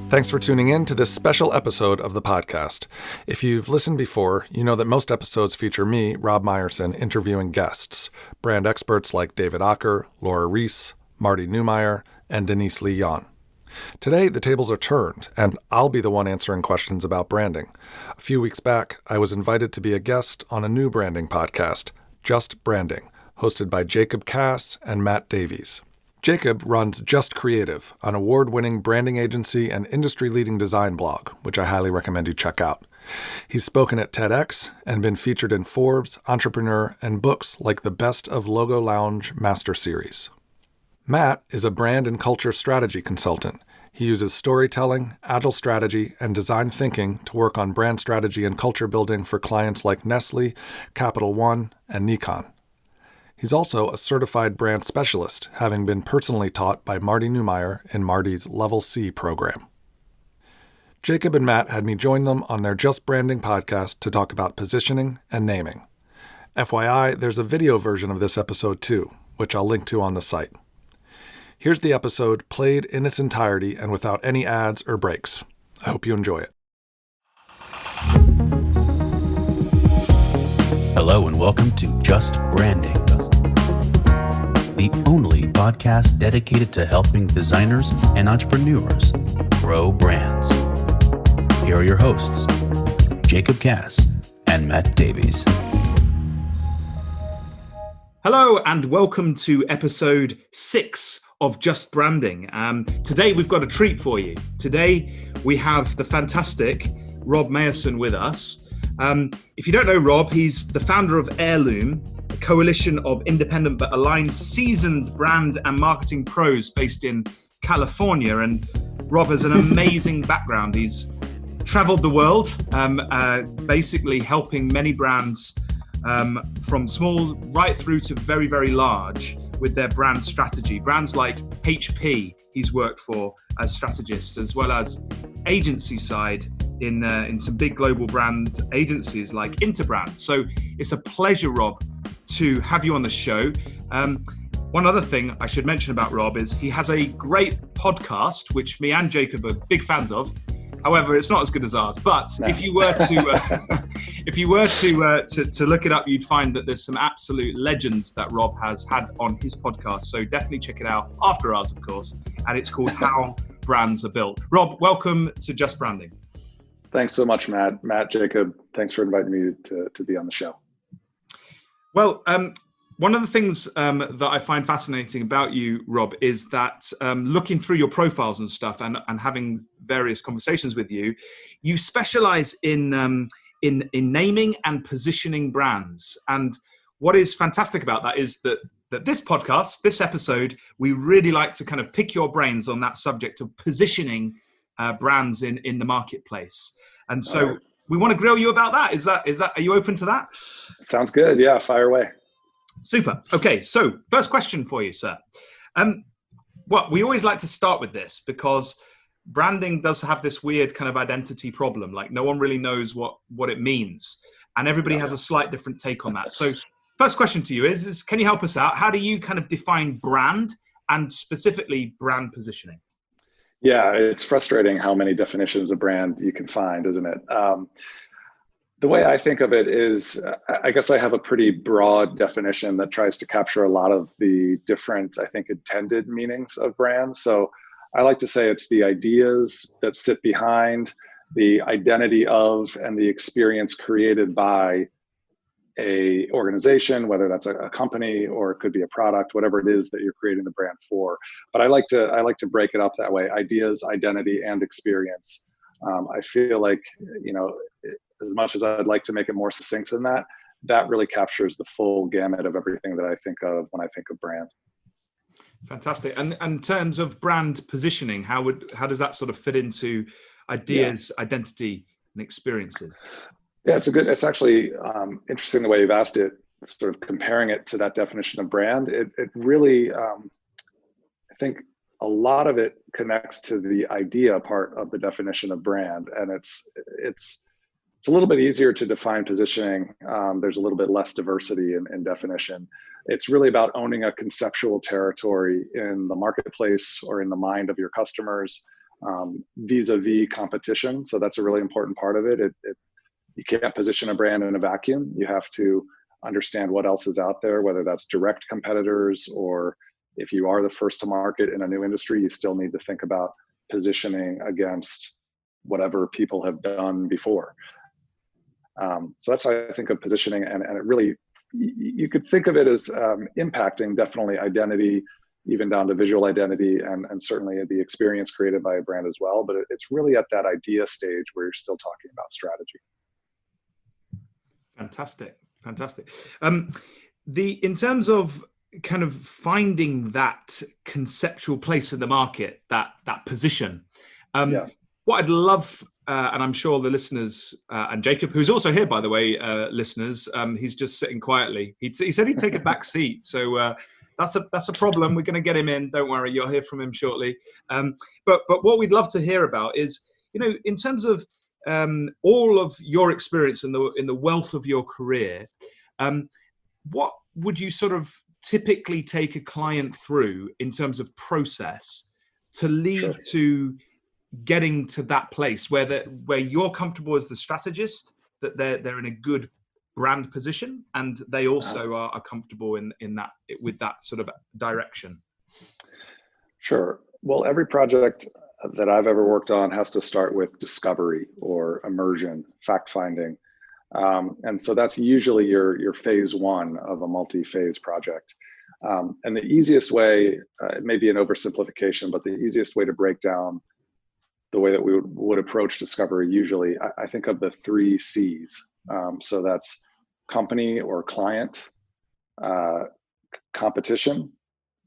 Thanks for tuning in to this special episode of the podcast. If you've listened before, you know that most episodes feature me, Rob Meyerson, interviewing guests, brand experts like David Acker, Laura Reese, Marty Neumeier, and Denise Lee Yon. Today, the tables are turned, and I'll be the one answering questions about branding. A few weeks back, I was invited to be a guest on a new branding podcast, Just Branding, hosted by Jacob Cass and Matt Davies. Jacob runs Just Creative, an award-winning branding agency and industry-leading design blog, which I highly recommend you check out. He's spoken at TEDx and been featured in Forbes, Entrepreneur, and books like the Best of Logo Lounge Master Series. Matt is a brand and culture strategy consultant. He uses storytelling, agile strategy, and design thinking to work on brand strategy and culture building for clients like Nestle, Capital One, and Nikon. He's also a certified brand specialist, having been personally taught by Marty Neumeier in Marty's Level C program. Jacob and Matt had me join them on their Just Branding podcast to talk about positioning and naming. FYI, there's a video version of this episode too, which I'll link to on the site. Here's the episode played in its entirety and without any ads or breaks. I hope you enjoy it. Hello and welcome to Just Branding, the only podcast dedicated to helping designers and entrepreneurs grow brands. Here are your hosts, Jacob Cass and Matt Davies. Hello and welcome to episode 6 of Just Branding. Today we've got a treat for you. Today we have the fantastic Rob Meyerson with us. If you don't know Rob, he's the founder of Heirloom, a coalition of independent but aligned seasoned brand and marketing pros based in California. And Rob has an amazing background. He's traveled the world, basically helping many brands from small right through to very, very large with their brand strategy. Brands like HP he's worked for as strategist, as well as agency side in some big global brand agencies like Interbrand. So it's a pleasure, Rob, to have you on the show. One other thing I should mention about Rob is he has a great podcast, which me and Jacob are big fans of. However, it's not as good as ours. But no. if you were to look it up, you'd find that there's some absolute legends that Rob has had on his podcast. So definitely check it out after ours, of course. And it's called How Brands Are Built. Rob, welcome to Just Branding. Thanks so much, Matt. Matt, Jacob, thanks for inviting me to be on the show. Well, one of the things that I find fascinating about you, Rob, is that looking through your profiles and stuff and having various conversations with you, you specialize in naming and positioning brands. And what is fantastic about that is that this podcast, this episode, we really like to kind of pick your brains on that subject of positioning brands in the marketplace. And so we want to grill you about that. Are you open to that? Sounds good. Yeah, fire away. Super. Okay, so first question for you, sir. Well, we always like to start with this because branding does have this weird kind of identity problem. Like no one really knows what it means. And everybody has a slight different take on that. So first question to you is can you help us out? How do you kind of define brand and specifically brand positioning? Yeah, it's frustrating how many definitions of brand you can find, isn't it? The way I think of it is, I guess I have a pretty broad definition that tries to capture a lot of the different, I think, intended meanings of brand. So I like to say it's the ideas that sit behind, the identity of, and the experience created by a organization, whether that's a company or it could be a product, whatever it is that you're creating the brand for. But I like to break it up that way: ideas, identity, and experience. I feel like, as much as I'd like to make it more succinct than that, that really captures the full gamut of everything that I think of when I think of brand. Fantastic. And in terms of brand positioning, how does that sort of fit into ideas, identity, and experiences? Yeah, it's actually interesting the way you've asked it, sort of comparing it to that definition of brand. It really, I think a lot of it connects to the idea part of the definition of brand. And it's a little bit easier to define positioning. There's a little bit less diversity in definition. It's really about owning a conceptual territory in the marketplace or in the mind of your customers. vis-a-vis competition. So that's a really important part of it. You can't position a brand in a vacuum. You have to understand what else is out there, whether that's direct competitors, or if you are the first to market in a new industry, you still need to think about positioning against whatever people have done before. So that's how I think of positioning, and it really, you could think of it as impacting definitely identity, even down to visual identity, and certainly the experience created by a brand as well. But it's really at that idea stage where you're still talking about strategy. Fantastic. In terms of kind of finding that conceptual place in the market, that position, what I'd love, and I'm sure the listeners, and Jacob, who's also here, by the way, listeners, he's just sitting quietly. He said he'd take a back seat, so that's a problem. We're going to get him in. Don't worry, you'll hear from him shortly. But what we'd love to hear about is, in terms of all of your experience in the wealth of your career, what would you sort of typically take a client through in terms of process to lead to getting to that place where you're comfortable as the strategist, that they're in a good brand position, and they also are comfortable in that, with that sort of direction? Sure. Well, every project that I've ever worked on has to start with discovery or immersion, fact-finding. And so that's usually your phase one of a multi-phase project. And the easiest way, it may be an oversimplification, but the easiest way to break down the way that we would approach discovery, usually, I think of the 3 C's. So that's company or client, competition,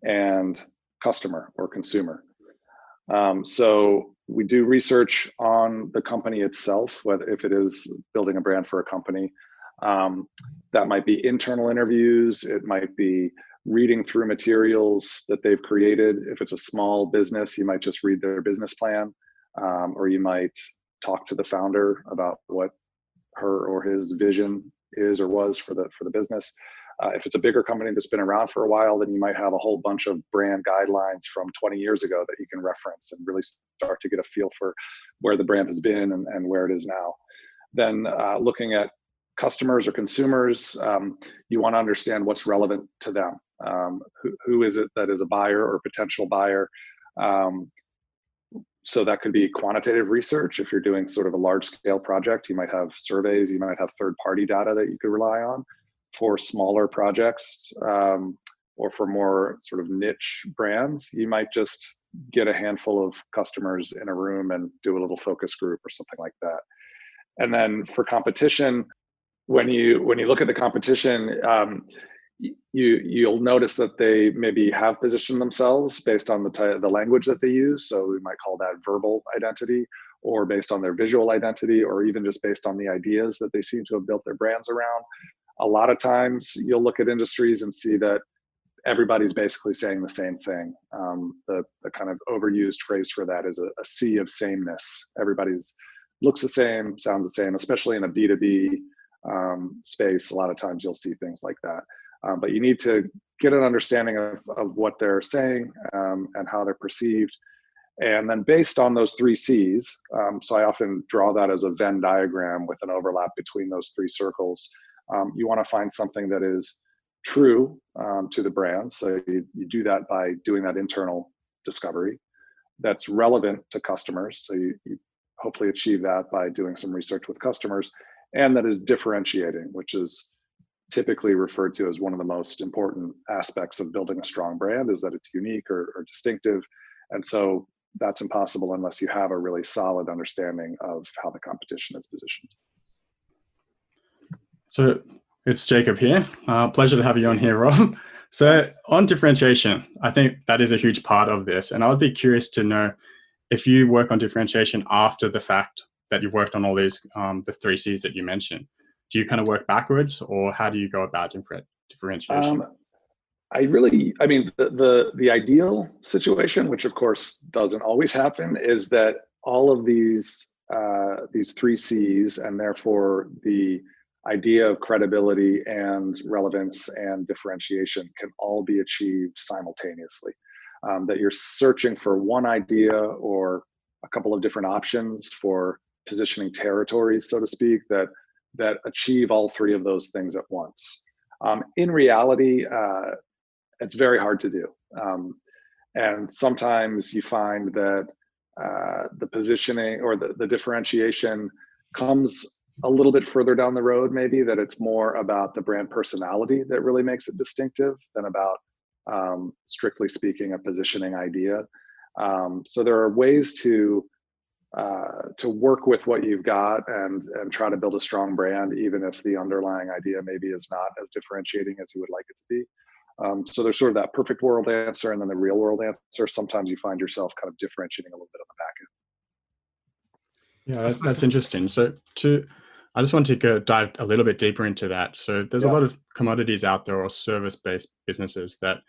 and customer or consumer. So we do research on the company itself, whether if it is building a brand for a company. That might be internal interviews. It might be reading through materials that they've created. If it's a small business, you might just read their business plan, or you might talk to the founder about what her or his vision is or was for the business. If it's a bigger company that's been around for a while, then you might have a whole bunch of brand guidelines from 20 years ago that you can reference and really start to get a feel for where the brand has been and where it is now. Then looking at customers or consumers, you want to understand what's relevant to them. Who is it that is a buyer or potential buyer? So that could be quantitative research. If you're doing sort of a large scale project, you might have surveys, you might have third-party data that you could rely on. For smaller projects, or for more sort of niche brands, you might just get a handful of customers in a room and do a little focus group or something like that. And then for competition, when you look at the competition, you'll notice that they maybe have positioned themselves based on the language that they use. So we might call that verbal identity, or based on their visual identity, or even just based on the ideas that they seem to have built their brands around. A lot of times you'll look at industries and see that everybody's basically saying the same thing. The kind of overused phrase for that is a sea of sameness. Everybody's looks the same, sounds the same, especially in a B2B space. A lot of times you'll see things like that. But you need to get an understanding of what they're saying and how they're perceived. And then based on those 3 C's, so I often draw that as a Venn diagram with an overlap between those 3 circles. You want to find something that is true to the brand. So you do that by doing that internal discovery. That's relevant to customers. So you hopefully achieve that by doing some research with customers. And that is differentiating, which is typically referred to as one of the most important aspects of building a strong brand, is that it's unique or distinctive. And so that's impossible unless you have a really solid understanding of how the competition is positioned. So it's Jacob here. Pleasure to have you on here, Rob. So on differentiation, I think that is a huge part of this. And I would be curious to know if you work on differentiation after the fact that you've worked on all these, the 3 C's that you mentioned. Do you kind of work backwards, or how do you go about differentiation? I mean, the ideal situation, which of course doesn't always happen, is that all of these 3 C's, and therefore the idea of credibility and relevance and differentiation, can all be achieved simultaneously. That you're searching for one idea or a couple of different options for positioning territories, so to speak, that achieve all three of those things at once. In reality, it's very hard to do. And sometimes you find that the positioning or the differentiation comes a little bit further down the road, maybe, that it's more about the brand personality that really makes it distinctive than about, strictly speaking, a positioning idea. So there are ways to work with what you've got and try to build a strong brand, even if the underlying idea maybe is not as differentiating as you would like it to be. So there's sort of that perfect world answer and then the real world answer. Sometimes you find yourself kind of differentiating a little bit on the back end. Yeah, that's interesting. So I just want to dive a little bit deeper into that. So there's a Yeah. lot of commodities out there or service-based businesses that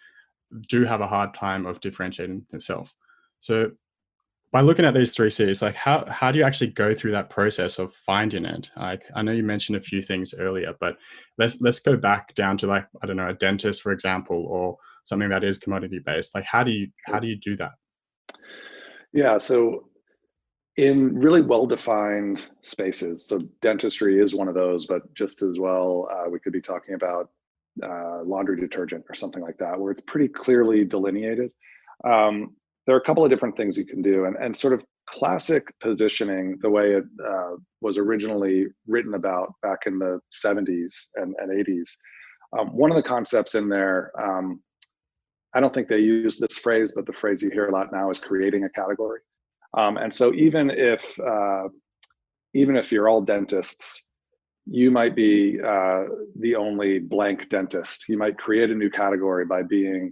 do have a hard time of differentiating themselves. So by looking at these three C's, like how do you actually go through that process of finding it? Like, I know you mentioned a few things earlier, but let's go back down to, like, I don't know, a dentist, for example, or something that is commodity based. Like, how do you do that? Yeah, so in really well-defined spaces, so dentistry is one of those, but just as well, we could be talking about laundry detergent or something like that, where it's pretty clearly delineated. There are a couple of different things you can do, and sort of classic positioning, the way it was originally written about back in the 70s and 80s. One of the concepts in there, I don't think they use this phrase, but the phrase you hear a lot now is creating a category. And so even if you're all dentists, you might be the only blank dentist. You might create a new category by being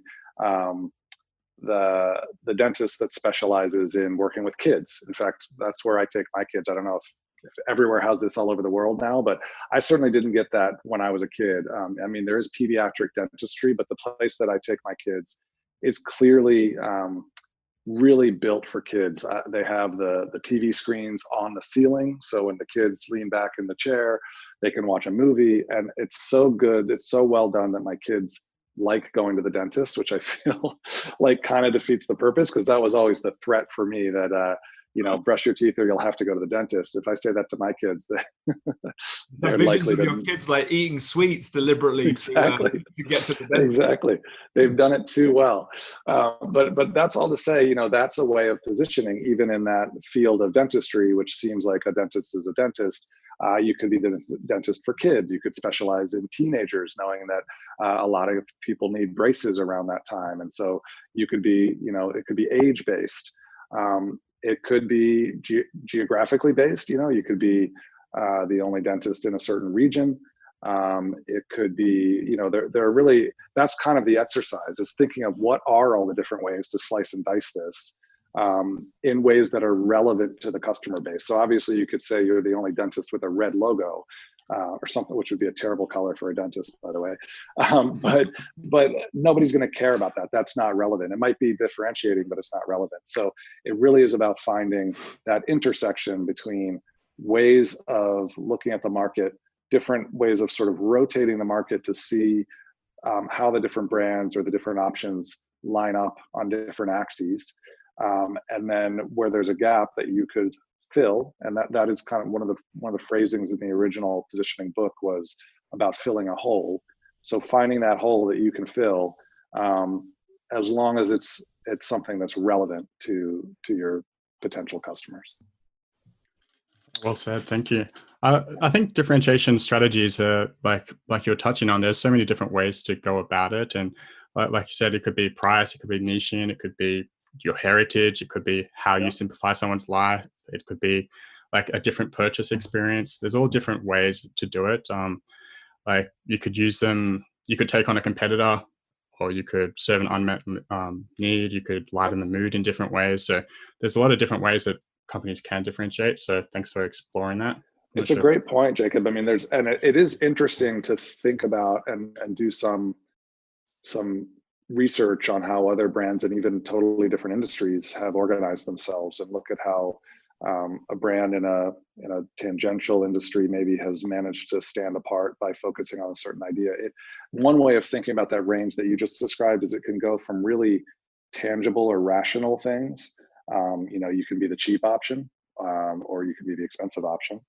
the dentist that specializes in working with kids. In fact, that's where I take my kids. I don't know if everywhere has this all over the world now, but I certainly didn't get that when I was a kid. I mean, there is pediatric dentistry, but the place that I take my kids is clearly really built for kids. They have the TV screens on the ceiling, so when the kids lean back in the chair, they can watch a movie, and it's so good, it's so well done that my kids like going to the dentist, which I feel like kind of defeats the purpose, because that was always the threat for me, that brush your teeth or you'll have to go to the dentist. If I say that to my kids, they're likely to, your kids like eating sweets deliberately exactly. to get to the dentist. Exactly, they've done it too well. But that's all to say, that's a way of positioning, even in that field of dentistry, which seems like a dentist is a dentist. You could be the dentist for kids. You could specialize in teenagers, knowing that a lot of people need braces around that time. And so you could be, it could be age-based. It could be geographically based. You could be the only dentist in a certain region. It could be, there are really, that's kind of the exercise, is thinking of what are all the different ways to slice and dice this in ways that are relevant to the customer base. So obviously you could say you're the only dentist with a red logo or something, which would be a terrible color for a dentist, by the way. But nobody's going to care about that. That's not relevant. It might be differentiating, but it's not relevant. So it really is about finding that intersection between ways of looking at the market, different ways of sort of rotating the market to see how the different brands or the different options line up on different axes. And then where there's a gap that you could fill, and that is kind of one of the phrasings in the original positioning book was about filling a hole. So finding that hole that you can fill, as long as it's something that's relevant to your potential customers. Well said, thank you. I think differentiation strategies are like you're touching on. There's so many different ways to go about it, and like you said, it could be price, it could be niching, it could be your heritage, it could be how you simplify someone's life, it could be like a different purchase experience. There's all different ways to do it. Like you could use them, you could take on a competitor, or you could serve an unmet need, you could lighten the mood in different ways. So there's a lot of different ways that companies can differentiate. So thanks for exploring that. It's a great point, Jacob. I mean, it is interesting to think about and do some research on how other brands and even totally different industries have organized themselves, and look at how a brand in a tangential industry maybe has managed to stand apart by focusing on a certain idea. One way of thinking about that range that you just described is it can go from really tangible or rational things You can be the cheap option, or you can be the expensive option.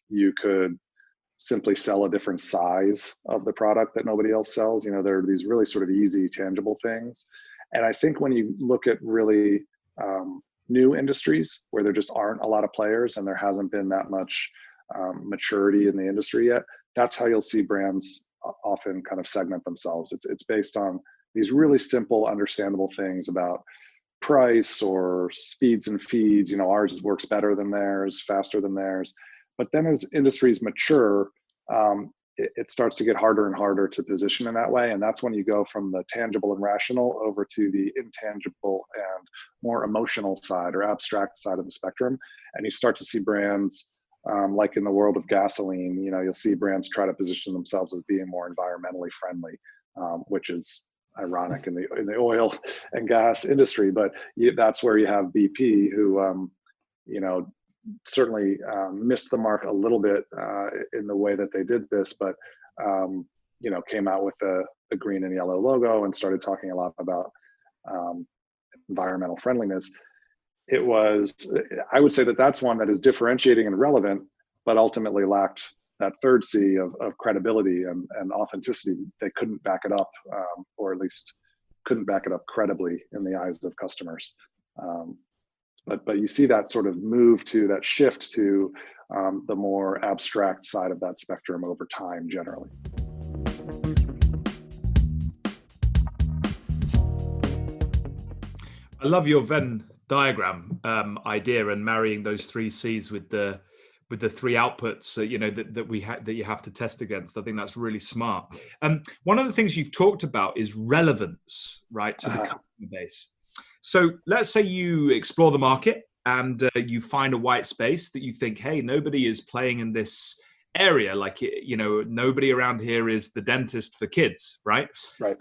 You could simply sell a different size of the product that nobody else sells. There are these really sort of easy, tangible things. And I think when you look at really new industries where there just aren't a lot of players and there hasn't been that much maturity in the industry yet, that's how you'll see brands often kind of segment themselves. It's based on these really simple, understandable things about price or speeds and feeds. Ours works better than theirs, faster than theirs. But then as industries mature, it starts to get harder and harder to position in that way. And that's when you go from the tangible and rational over to the intangible and more emotional side or abstract side of the spectrum. And you start to see brands, like in the world of gasoline, you'll see brands try to position themselves as being more environmentally friendly, which is ironic in the oil and gas industry. But that's where you have BP, who, certainly missed the mark a little bit in the way that they did this, but came out with the green and yellow logo and started talking a lot about environmental friendliness. I would say that's one that is differentiating and relevant, but ultimately lacked that third C of credibility and authenticity. They couldn't back it up, or at least couldn't back it up credibly in the eyes of customers. But you see that sort of move to that shift to the more abstract side of that spectrum over time, generally. I love your Venn diagram idea and marrying those three C's with the three outputs, that you have to test against. I think that's really smart. One of the things you've talked about is relevance, right, to the customer base. So let's say you explore the market and you find a white space that you think, hey, nobody is playing in this area. Like, nobody around here is the dentist for kids, right? Right.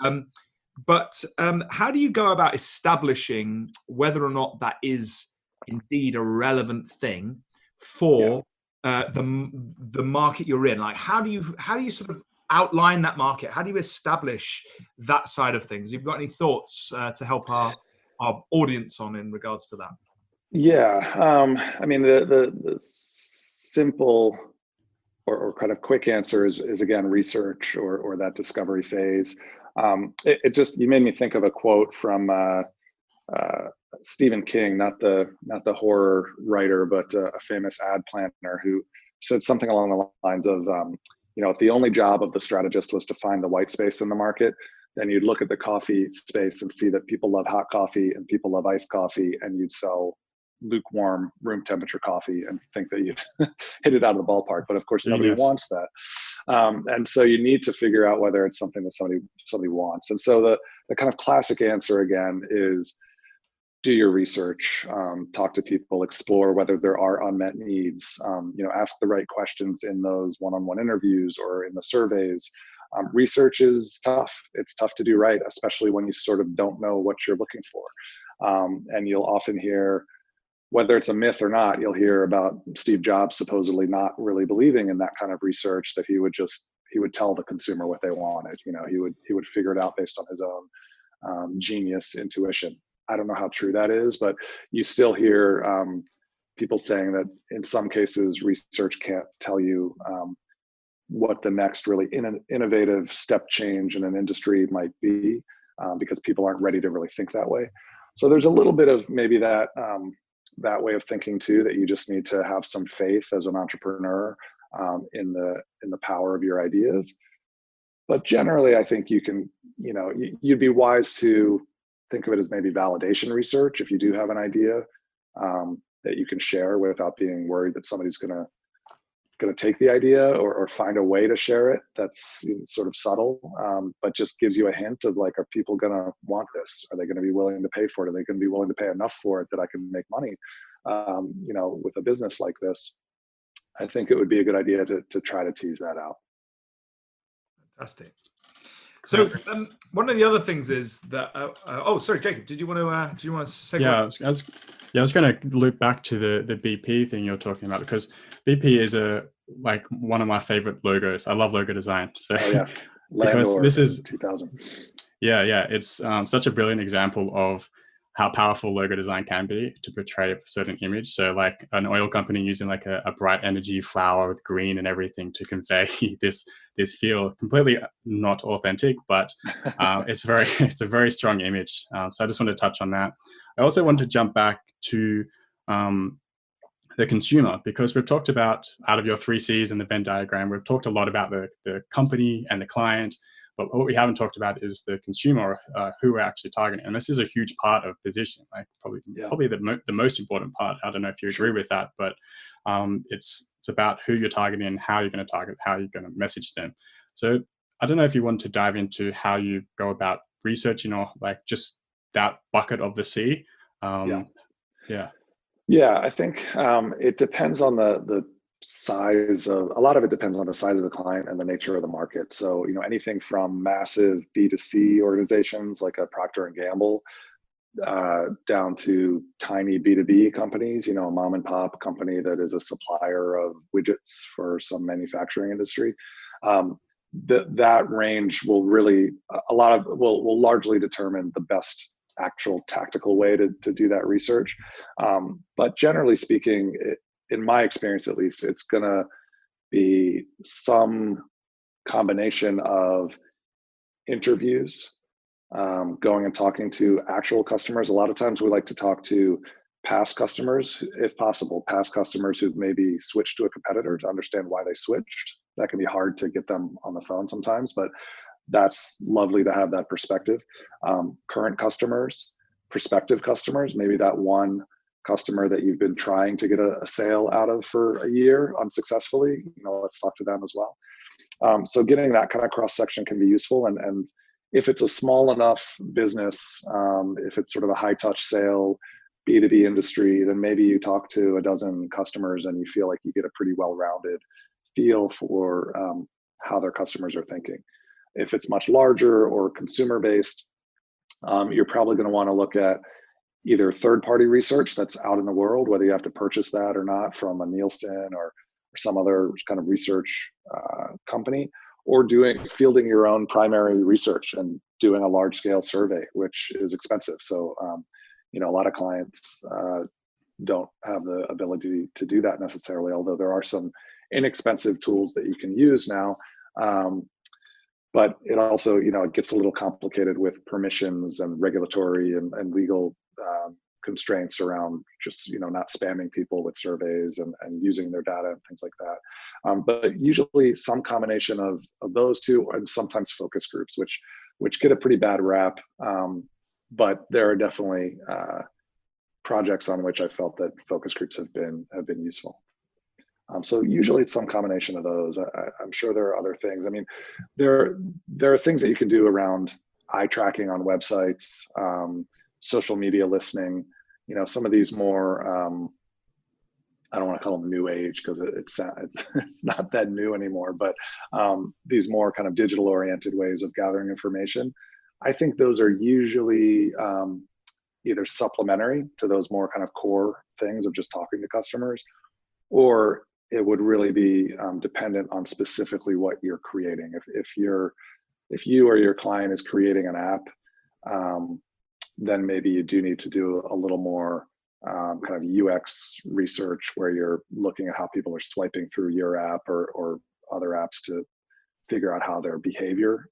But how do you go about establishing whether or not that is indeed a relevant thing for the market you're in? Like, how do you sort of outline that market? How do you establish that side of things? You've got any thoughts to help our audience on in regards to that? Yeah, the simple or kind of quick answer is again research or that discovery phase. You made me think of a quote from Stephen King, not the horror writer, but a famous ad planner, who said something along the lines of, if the only job of the strategist was to find the white space in the market, then you'd look at the coffee space and see that people love hot coffee and people love iced coffee, and you'd sell lukewarm room temperature coffee and think that you've hit it out of the ballpark. But of course, nobody wants that. And so you need to figure out whether it's something that somebody wants. And so the kind of classic answer again is do your research, talk to people, explore whether there are unmet needs, ask the right questions in those one-on-one interviews or in the surveys. Research is tough. It's tough to do right, especially when you sort of don't know what you're looking for. And you'll often hear, whether it's a myth or not, you'll hear about Steve Jobs supposedly not really believing in that kind of research, that he would tell the consumer what they wanted. He would figure it out based on his own genius intuition. I don't know how true that is, but you still hear people saying that in some cases, research can't tell you what the next really innovative step change in an industry might be, because people aren't ready to really think that way. So there's a little bit of maybe that way of thinking too, that you just need to have some faith as an entrepreneur in the power of your ideas. But generally, I think you can, you'd be wise to think of it as maybe validation research if you do have an idea that you can share without being worried that somebody's going to take the idea or find a way to share it that's sort of subtle, but just gives you a hint of like, are people going to want this? Are they going to be willing to pay for it? Are they going to be willing to pay enough for it that I can make money? With a business like this, I think it would be a good idea to try to tease that out. Fantastic. So one of the other things is that. Sorry, Jacob. Did you want to say? Yeah, I was going to loop back to the BP thing you're talking about, because BP is one of my favorite logos. I love logo design. So because this is 2000. Yeah, it's such a brilliant example of how powerful logo design can be to portray a certain image. So like an oil company using like a bright energy flower with green and everything to convey this feel, completely not authentic, but it's a very strong image. So I just want to touch on that. I also want to jump back to the consumer, because we've talked about, out of your 3 C's in the Venn diagram, we've talked a lot about the company and the client, but what we haven't talked about is the consumer, who we're actually targeting. And this is a huge part of positioning, like probably the most important part. I don't know if you agree with that, but it's about who you're targeting and how you're going to target, how you're going to message them. So I don't know if you want to dive into how you go about researching, or like just that bucket of the C. Yeah, I think it depends on the size of, a lot of it depends on the size of the client and the nature of the market. So, anything from massive B2C organizations like a Procter and Gamble down to tiny B2B companies, a mom and pop company that is a supplier of widgets for some manufacturing industry. That range will really, will largely determine the best actual tactical way to do that research. But generally speaking, in my experience at least, it's going to be some combination of interviews, going and talking to actual customers. A lot of times we like to talk to past customers, if possible, past customers who've maybe switched to a competitor, to understand why they switched. That can be hard to get them on the phone sometimes, but that's lovely to have that perspective. Current customers, prospective customers, maybe that one customer that you've been trying to get a sale out of for a year unsuccessfully, let's talk to them as well. So getting that kind of cross section can be useful. And if it's a small enough business, if it's sort of a high touch sale, B2B industry, then maybe you talk to a dozen customers and you feel like you get a pretty well-rounded feel for how their customers are thinking. If it's much larger or consumer-based, you're probably going to want to look at either third-party research that's out in the world, whether you have to purchase that or not from a Nielsen or some other kind of research company, or fielding your own primary research and doing a large-scale survey, which is expensive. So, a lot of clients don't have the ability to do that necessarily, although there are some inexpensive tools that you can use now. But it also, it gets a little complicated with permissions and regulatory and legal constraints around just, not spamming people with surveys and using their data and things like that. But usually some combination of those two, and sometimes focus groups, which get a pretty bad rap. But there are definitely projects on which I felt that focus groups have been useful. So usually it's some combination of those. I'm sure there are other things. I mean, there are things that you can do around eye tracking on websites, social media listening. Some of these more, I don't want to call them new age because it's not that new anymore, but these more kind of digital oriented ways of gathering information. I think those are usually either supplementary to those more kind of core things of just talking to customers, or it would really be dependent on specifically what you're creating. If you or your client is creating an app, then maybe you do need to do a little more kind of UX research, where you're looking at how people are swiping through your app or other apps to figure out how their behavior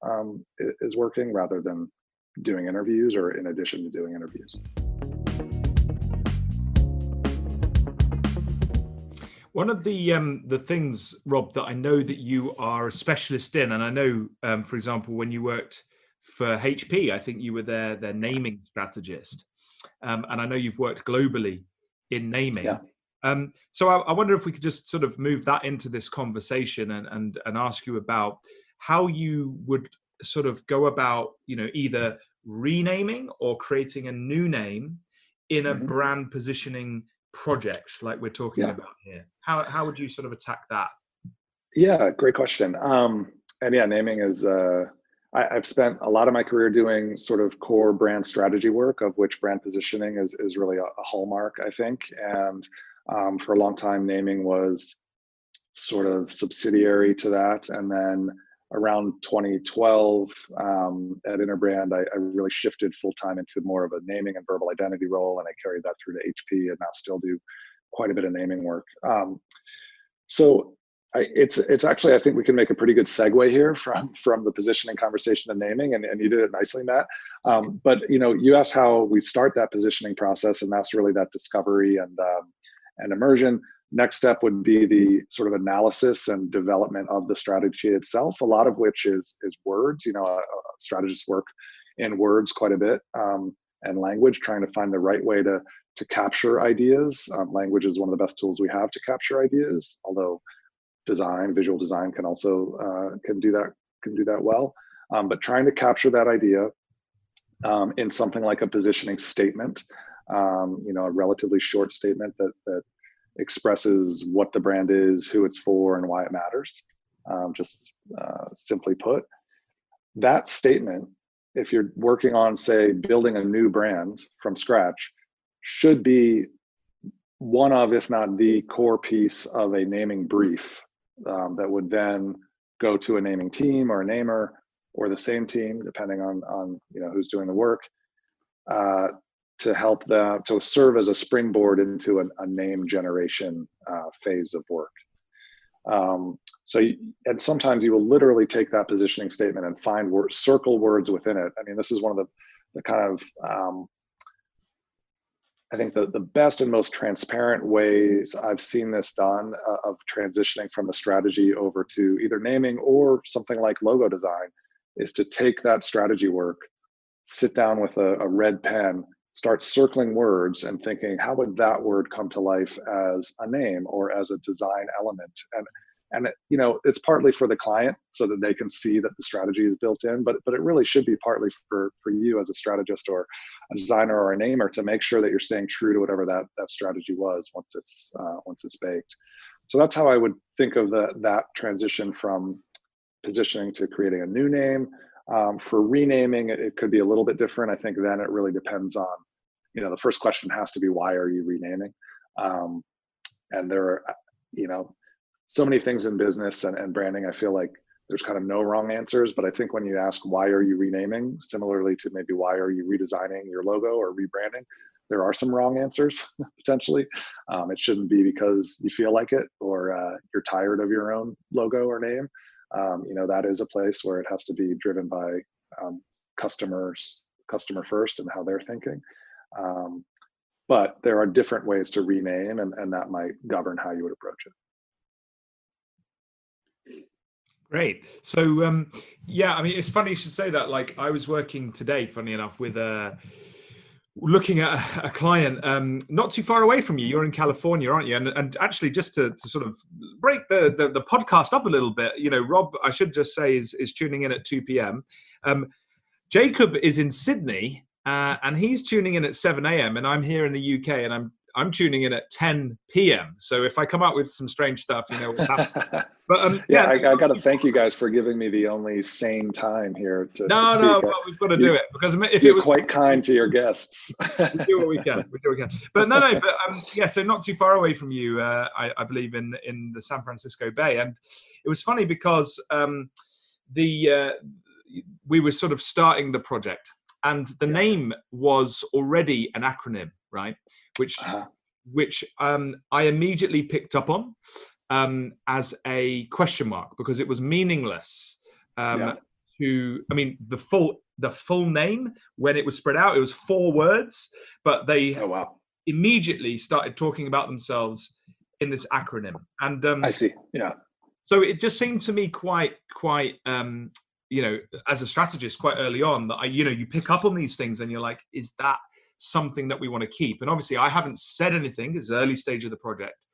is working, rather than doing interviews or in addition to doing interviews. One of the things, Rob, that I know that you are a specialist in, and I know, for example, when you worked for HP, I think you were their naming strategist, and I know you've worked globally in naming. Yeah. So I wonder if we could just sort of move that into this conversation and ask you about how you would sort of go about, either renaming or creating a new name in a brand positioning project like we're talking about here. How would you sort of attack that? Yeah, great question. And yeah, naming is, I've spent a lot of my career doing sort of core brand strategy work, of which brand positioning is really a hallmark, I think. And for a long time, naming was sort of subsidiary to that. And then around 2012 at Interbrand, I really shifted full time into more of a naming and verbal identity role, and I carried that through to HP, and now still do quite a bit of naming work. It's actually, I think we can make a pretty good segue here from the positioning conversation to naming, and you did it nicely, Matt. But you asked how we start that positioning process, and that's really that discovery and immersion. Next step would be the sort of analysis and development of the strategy itself, a lot of which is words. Strategists work in words quite a bit, and language, trying to find the right way to capture ideas. Language is one of the best tools we have to capture ideas, although visual design can also can do that well. But trying to capture that idea in something like a positioning statement, a relatively short statement that expresses what the brand is, who it's for, and why it matters. Just simply put, that statement, if you're working on, say, building a new brand from scratch, should be one of, if not the core piece of a naming brief that would then go to a naming team or a namer or the same team, depending on who's doing the work, to help them to serve as a springboard into a name generation phase of work. And sometimes you will literally take that positioning statement and find circle words within it. I mean, this is one of the kind of I think the best and most transparent ways I've seen this done of transitioning from the strategy over to either naming or something like logo design is to take that strategy work, sit down with a red pen, start circling words and thinking, how would that word come to life as a name or as a design element? And it's partly for the client so that they can see that the strategy is built in, but it really should be partly for you as a strategist or a designer or a namer to make sure that you're staying true to whatever that strategy was once it's baked. So that's how I would think of that transition from positioning to creating a new name. For renaming, it could be a little bit different. I think then it really depends on, the first question has to be, why are you renaming? And there are, so many things in business and branding, I feel like there's kind of no wrong answers, but I think when you ask, why are you renaming, similarly to maybe why are you redesigning your logo or rebranding, there are some wrong answers potentially. It shouldn't be because you feel like it or you're tired of your own logo or name. That is a place where it has to be driven by customer first and how they're thinking. But there are different ways to rename, and that might govern how you would approach it. Great. So, it's funny you should say that. Like, I was working today, funny enough, with looking at a client not too far away from you. You're in California, aren't you? And actually, just to sort of break the podcast up a little bit, Rob, I should just say, is tuning in at 2 p.m. Jacob is in Sydney, and he's tuning in at 7 a.m. And I'm here in the UK, and I'm tuning in at 10 p.m. So if I come up with some strange stuff, what's happening. But I got to thank you guys for giving me the only sane time here to No, but we've got to do it, because if you're it was quite kind to your guests. we do what we can. But so not too far away from you, I believe in the San Francisco Bay, and it was funny because we were sort of starting the project, and the name was already an acronym, right? Which I immediately picked up on as a question mark, because it was meaningless the full name, when it was spread out, it was 4 words, but they immediately started talking about themselves in this acronym. And I see. Yeah. So it just seemed to me quite as a strategist, quite early on, that you pick up on these things and you're like, is that something that we want to keep? And obviously I haven't said anything, it's the early stage of the project,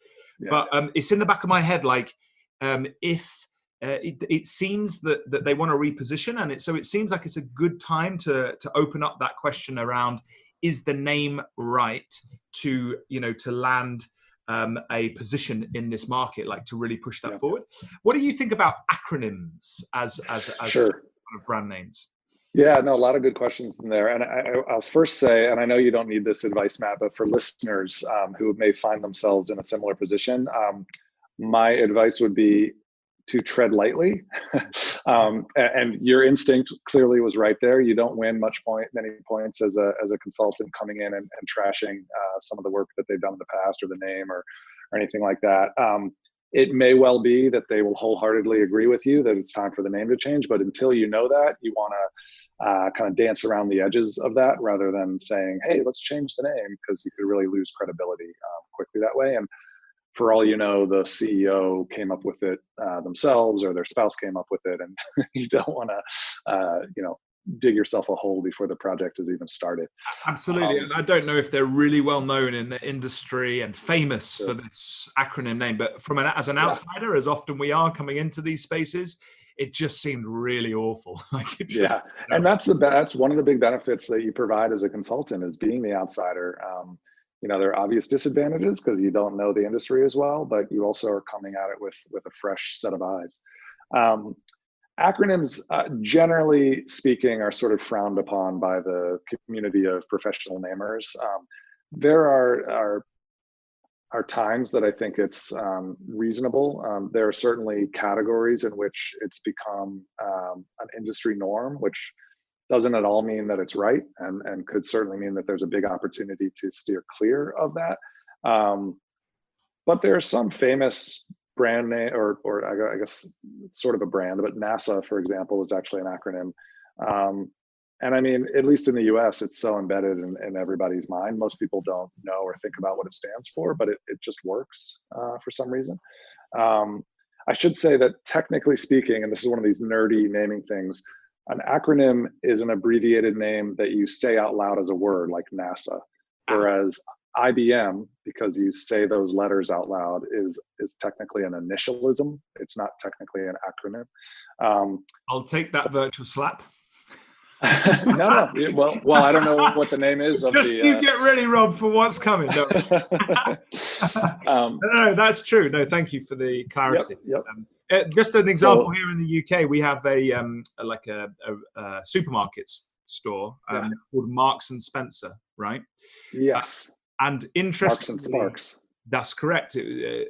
but it's in the back of my head, like if it seems that they want to reposition, and it seems like it's a good time to open up that question around, is the name right to land a position in this market, like to really push that forward. What do you think about acronyms as Sure. kind of brand names? Yeah, no, a lot of good questions in there. And I'll first say, and I know you don't need this advice, Matt, but for listeners who may find themselves in a similar position, my advice would be to tread lightly. And your instinct clearly was right there. You don't win many points as a consultant coming in and trashing some of the work that they've done in the past, or the name, or anything like that. It may well be that they will wholeheartedly agree with you that it's time for the name to change, but until you know that, you want to kind of dance around the edges of that rather than saying, hey, let's change the name, because you could really lose credibility quickly that way. And for all you know, the CEO came up with it themselves, or their spouse came up with it, and you don't want to, dig yourself a hole before the project is even started. Absolutely. And I don't know if they're really well known in the industry and famous for this acronym name, but as an outsider, as often we are coming into these spaces, it just seemed really awful. And that's one of the big benefits that you provide as a consultant, is being the outsider. There are obvious disadvantages because you don't know the industry as well, but you also are coming at it with a fresh set of eyes. Acronyms, generally speaking, are sort of frowned upon by the community of professional namers. There are times that I think it's reasonable. There are certainly categories in which it's become an industry norm, which doesn't at all mean that it's right, and could certainly mean that there's a big opportunity to steer clear of that. But there are some famous brand name, or I guess sort of a brand, but NASA, for example, is actually an acronym. And I mean, at least in the US, it's so embedded in everybody's mind. Most people don't know or think about what it stands for, but it just works for some reason. I should say that technically speaking, and this is one of these nerdy naming things, an acronym is an abbreviated name that you say out loud as a word, like NASA, whereas IBM, because you say those letters out loud, is technically an initialism. It's not technically an acronym. I'll take that virtual slap. No. Well, I don't know what the name is. You get ready, Rob, for what's coming. No. No, that's true. No, thank you for the clarity. Yep. Just an example, here in the UK, we have a supermarkets store called Marks and Spencer, right? Yes. And interestingly, Marks and Sparks. That's correct.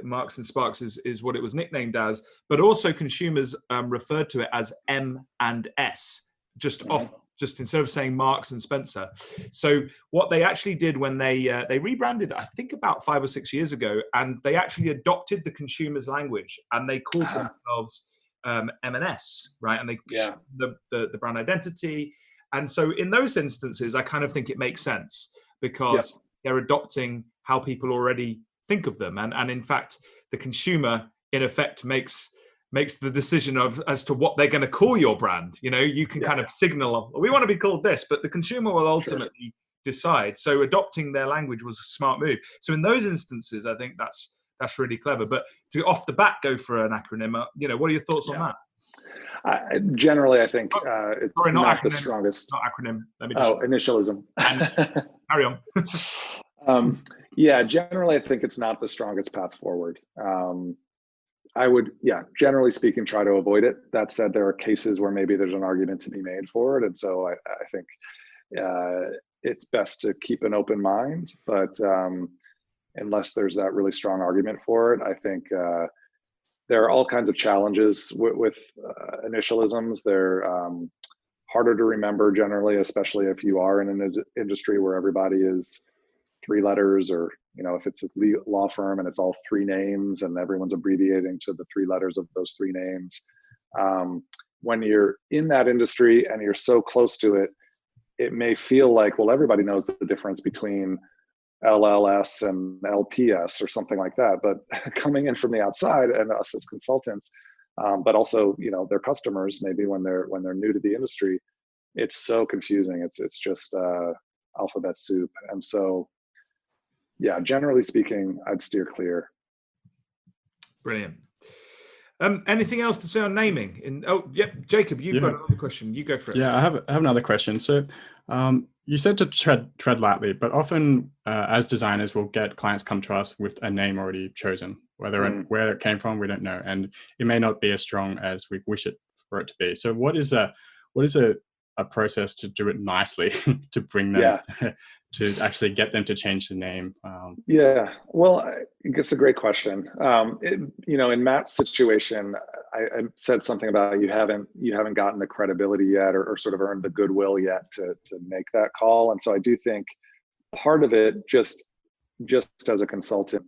Marks and Sparks is what it was nicknamed as, but also consumers referred to it as M and S, just instead of saying Marks and Spencer. So what they actually did when they rebranded, I think about 5 or 6 years ago, and they actually adopted the consumer's language, and they called themselves M&S, right? And they the brand identity. And so in those instances, I kind of think it makes sense, because they're adopting how people already think of them. And in fact, the consumer, in effect, makes the decision as to what they're going to call your brand. You can kind of signal, we want to be called this, but the consumer will ultimately decide. So adopting their language was a smart move. So in those instances, I think that's really clever. But to off the bat go for an acronym, what are your thoughts on that? Generally, I think it's not the strongest. Not acronym. Let me just. Initialism. Carry on. Generally, I think it's not the strongest path forward. I would, generally speaking, try to avoid it. That said, there are cases where maybe there's an argument to be made for it, and so I think it's best to keep an open mind. But unless there's that really strong argument for it, I think there are all kinds of challenges with initialisms. They're harder to remember generally, especially if you are in an industry where everybody is 3 letters, or if it's a law firm and it's all 3 names and everyone's abbreviating to the 3 letters of those 3 names. When you're in that industry and you're so close to it, it may feel like, well, everybody knows the difference between LLS and LPS or something like that. But coming in from the outside, and us as consultants, but also their customers, maybe when they're new to the industry, it's so confusing. It's just alphabet soup. And so generally speaking, I'd steer clear. Brilliant. Anything else to say on naming? Jacob, you've got another question. You go for it. I have another question. So you said to tread lightly, but often as designers, we'll get clients come to us with a name already chosen, whether and where it came from, we don't know, and it may not be as strong as we wish it for it to be. So what is a process to do it nicely to bring them to actually get them to change the name? Yeah, well, it's a great question. In Matt's situation, I said something about you haven't gotten the credibility yet, or sort of earned the goodwill yet to make that call. And so I do think part of it, just as a consultant,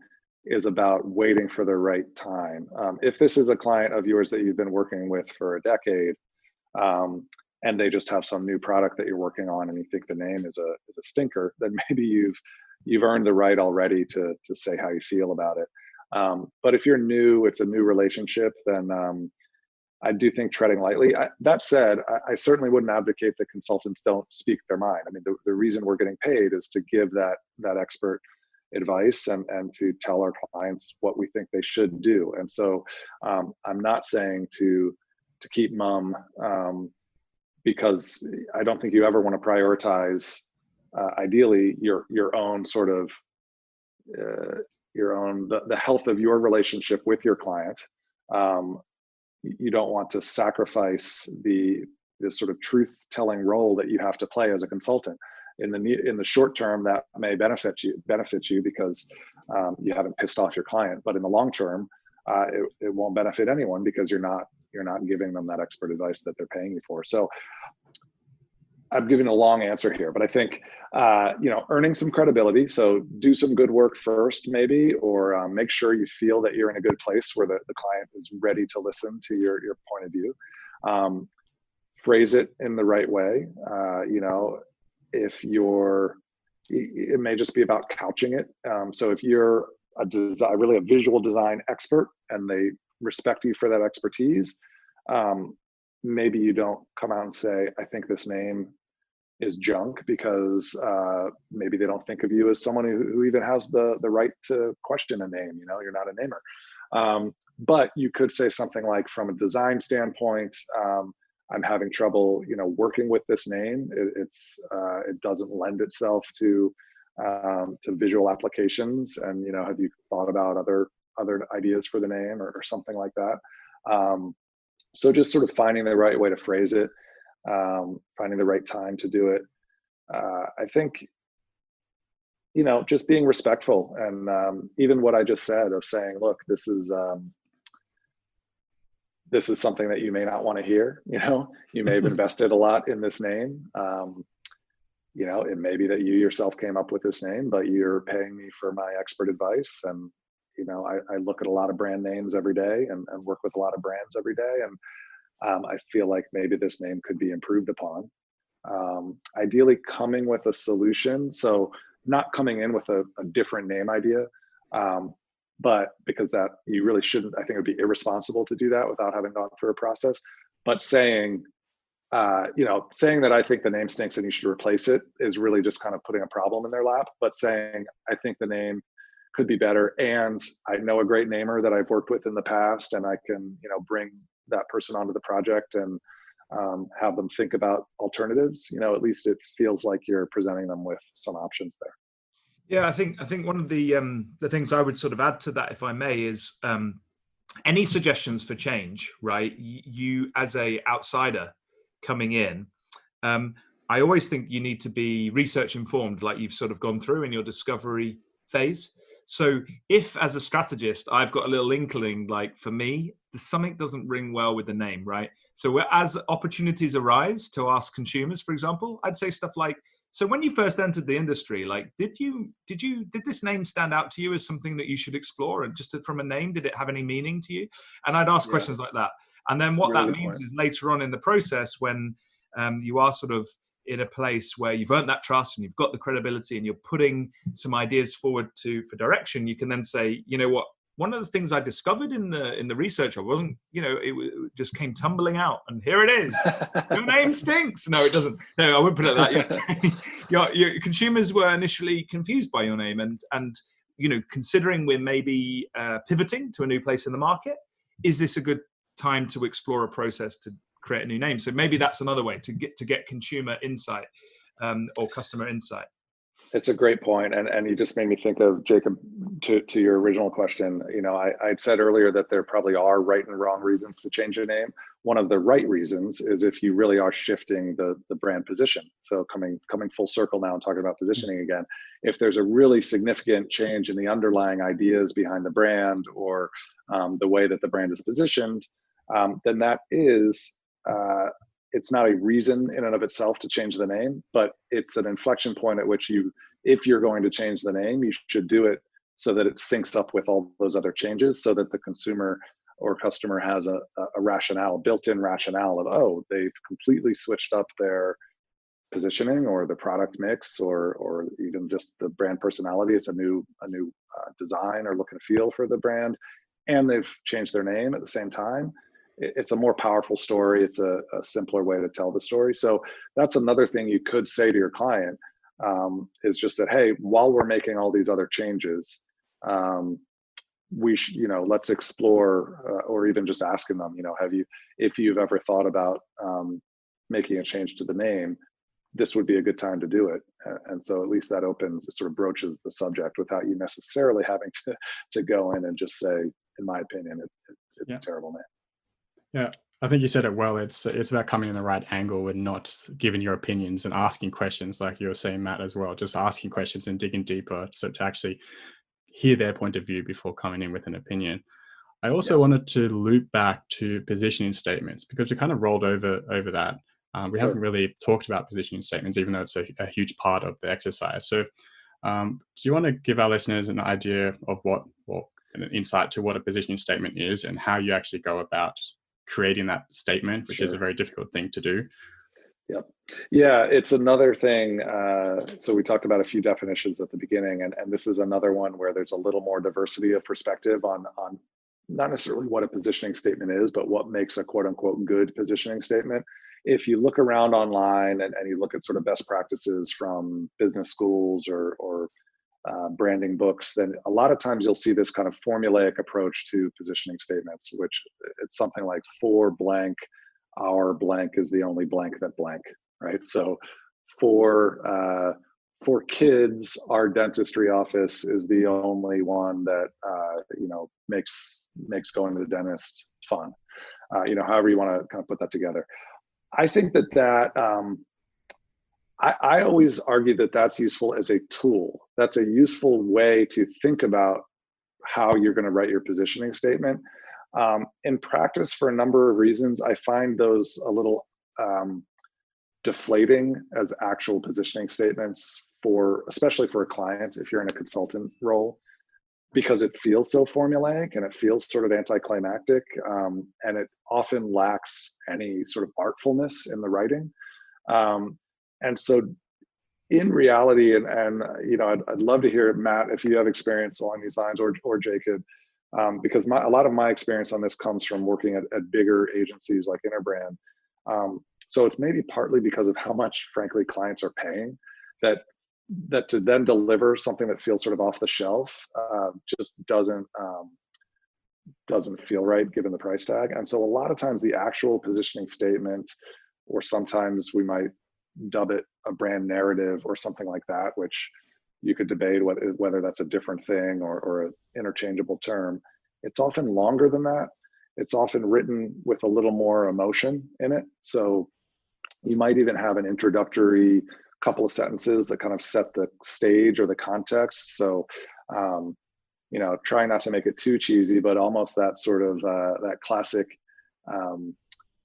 is about waiting for the right time. If this is a client of yours that you've been working with for a decade, and they just have some new product that you're working on, and you think the name is a stinker, then maybe you've earned the right already to say how you feel about it. But if you're new, it's a new relationship, then I do think treading lightly. That said, I certainly wouldn't advocate that consultants don't speak their mind. I mean, the reason we're getting paid is to give that expert advice and to tell our clients what we think they should do. And so I'm not saying to keep mum, because I don't think you ever want to prioritize, ideally, your own sort of the health of your relationship with your client. You don't want to sacrifice the sort of truth-telling role that you have to play as a consultant. In the short term, that may benefit you because you haven't pissed off your client. But in the long term, it won't benefit anyone because you're not giving them that expert advice that they're paying you for. So I'm giving a long answer here, but I think earning some credibility. So do some good work first, maybe, or make sure you feel that you're in a good place where the client is ready to listen to your point of view. Phrase it in the right way. It may just be about couching it. So if you're really a visual design expert and they respect you for that expertise, maybe you don't come out and say, I think this name is junk, because maybe they don't think of you as someone who even has the right to question a name. You're not a namer. But you could say something like, from a design standpoint, I'm having trouble, working with this name. It doesn't lend itself to visual applications. And have you thought about other ideas for the name or something like that? So just sort of finding the right way to phrase it, finding the right time to do it. I think, just being respectful, and even what I just said of saying, look, this is something that you may not want to hear. You may have invested a lot in this name. It may be that you yourself came up with this name, but you're paying me for my expert advice. And, I look at a lot of brand names every day and work with a lot of brands every day. And I feel like maybe this name could be improved upon. Ideally coming with a solution. So not coming in with a different name idea, but because that you really shouldn't, I think it would be irresponsible to do that without having gone through a process. But saying that I think the name stinks and you should replace it is really just kind of putting a problem in their lap. But saying, I think the name could be better, and I know a great namer that I've worked with in the past, and I can, bring that person onto the project and have them think about alternatives. At least it feels like you're presenting them with some options there. Yeah, I think one of the things I would sort of add to that, if I may, is any suggestions for change, right? You as a outsider coming in, I always think you need to be research informed, like you've sort of gone through in your discovery phase. So if as a strategist, I've got a little inkling, like for me, something doesn't ring well with the name, right? So as opportunities arise to ask consumers, for example, I'd say stuff like, so when you first entered the industry, like, did this name stand out to you as something that you should explore? And just from a name, did it have any meaning to you? And I'd ask questions like that. And then what that means is later on in the process, when you are sort of in a place where you've earned that trust and you've got the credibility and you're putting some ideas forward for direction, you can then say, you know what, one of the things I discovered in the research, I wasn't, it just came tumbling out, and here it is. Your name stinks. No, it doesn't. No, I wouldn't put it like that. Your consumers were initially confused by your name, and considering we're maybe pivoting to a new place in the market, is this a good time to explore a process to create a new name? So maybe that's another way to get consumer insight or customer insight. It's a great point, and you just made me think of, Jacob, to your original question. I'd said earlier that there probably are right and wrong reasons to change a name. One of the right reasons is if you really are shifting the brand position. So coming full circle now and talking about positioning again, if there's a really significant change in the underlying ideas behind the brand, or the way that the brand is positioned, then that is it's not a reason in and of itself to change the name, but it's an inflection point at which if you're going to change the name, you should do it so that it syncs up with all those other changes, so that the consumer or customer has a rationale, built-in rationale of, oh, they've completely switched up their positioning or the product mix, or even just the brand personality. It's a new design or look and feel for the brand, and they've changed their name at the same time. It's a more powerful story. It's a simpler way to tell the story. So that's another thing you could say to your client, is just that, hey, while we're making all these other changes, let's explore, or even just asking them, if you've ever thought about making a change to the name, this would be a good time to do it. And so at least that it sort of broaches the subject without you necessarily having to go in and just say, in my opinion, it's a terrible name. Yeah, I think you said it well. It's about coming in the right angle and not giving your opinions and asking questions, like you were saying, Matt, as well. Just asking questions and digging deeper, so to actually hear their point of view before coming in with an opinion. I also wanted to loop back to positioning statements, because we kind of rolled over that. We haven't really talked about positioning statements, even though it's a huge part of the exercise. So do you want to give our listeners an idea of an insight to what a positioning statement is, and how you actually go about creating that statement, which is a very difficult thing to do? Yep. Yeah, it's another thing. So we talked about a few definitions at the beginning, and this is another one where there's a little more diversity of perspective on not necessarily what a positioning statement is, but what makes a quote unquote good positioning statement. If you look around online and you look at sort of best practices from business schools or branding books, then a lot of times you'll see this kind of formulaic approach to positioning statements, which it's something like for blank, our blank is the only blank that blank, right? So for kids, our dentistry office is the only one that makes going to the dentist fun. However you want to kind of put that together. I think that I always argue that that's useful as a tool. That's a useful way to think about how you're going to write your positioning statement. In practice, for a number of reasons, I find those a little deflating as actual positioning statements, especially for a client if you're in a consultant role, because it feels so formulaic and it feels sort of anticlimactic, and it often lacks any sort of artfulness in the writing. And so in reality, and I'd love to hear, Matt, if you have experience along these lines, or Jacob, because a lot of my experience on this comes from working at bigger agencies like Interbrand. So it's maybe partly because of how much, frankly, clients are paying, that to then deliver something that feels sort of off the shelf just doesn't feel right given the price tag. And so a lot of times the actual positioning statement, or sometimes we might dub it a brand narrative or something like that, which you could debate whether that's a different thing or an interchangeable term. It's often longer than that. It's often written with a little more emotion in it. So you might even have an introductory couple of sentences that kind of set the stage or the context. So, try not to make it too cheesy, but almost that sort of that classic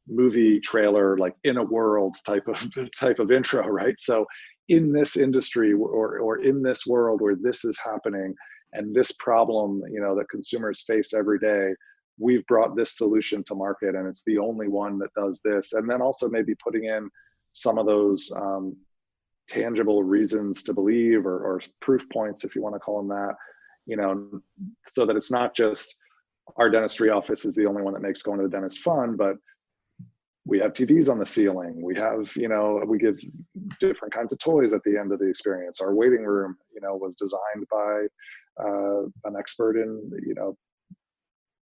movie trailer, like in a world type of intro, right? So in this industry or in this world where this is happening and this problem, that consumers face every day, we've brought this solution to market and it's the only one that does this. And then also maybe putting in some of those tangible reasons to believe, or proof points, if you want to call them that, so that it's not just our dentistry office is the only one that makes going to the dentist fun, but we have TVs on the ceiling. We have, we give different kinds of toys at the end of the experience. Our waiting room, was designed by an expert in,